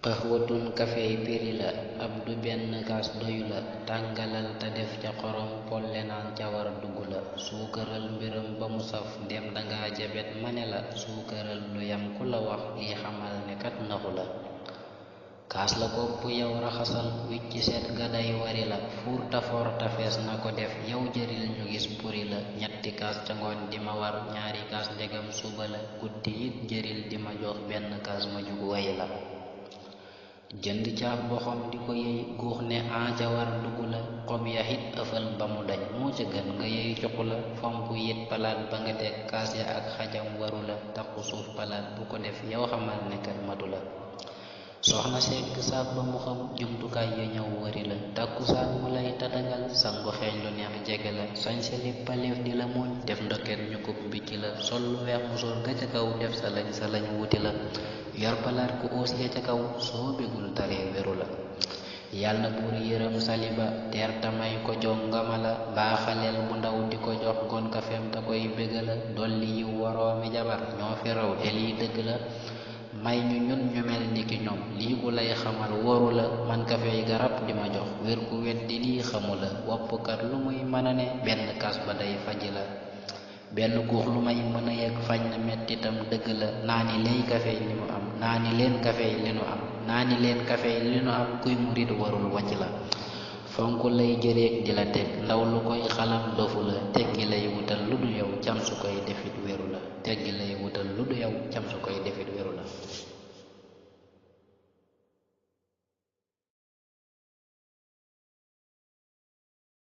qaxwatun kafey piri la ab du benn kaas doyu la tàngalal te def ca xorom polle naan ca war dugg la suukaral mbiram ba mu saf ndem danga jabet mane la suukaral lu yam ku la wax lii xamal ne kat naxu la kaas la kopp yow raxasal wicc set ga day wari la fuur tafoor tafees na ko def yow jëril ñu gis puri la ñetti kaas ca ngoon di ma war ñaari kaas ndegam suba la guddi it jëril di ma jox benn kaas ma jug way la jënd caaf boxom di ko yey guux ne ca war dugg la xob ya it ëfal ba mu dañ moo ca gën nga yey cuq la fomp it palaat ba nga teg kaas ya ak xajam waru la takku suuf palaat bu ko def yow xamal ne kat matu la soxna sekk saab ba mu xam jumtukaay ya ñëw wari la takkusaan mu lay tatagal sangu xeeñ lu neex jege la sañse lépp paleef di la muuñ def ndoket ñu kub mbicc la sol lu weex musóor ga ca kaw def sa lañ wuti la yor palaat ku óos ya ca kaw soo bégul taree weru la yàlla na buur yërëm saliba teer tamay ko jongama la mbaa xaleel bu ndaw di ko jox gon kafem te koy bégala dolli yiw waroomi jabar ñoo fi raw te lii dëgg la may ñu ñun ñu mel ni ki ñoom lii ku lay xamal woru la man kafey garab di ma jox wér ku weddi lii xamu la woppkat lu muy mën a ne benn kas ba day faji la benn guux lu may mën a yëg fañ na mettitam dëgg la naani lay kafey li nu am naani leen kafey li nu am naani leen kafey li nu am kuy murit warul wàcc la fonk lay jëreeg di la teg ndaw lu koy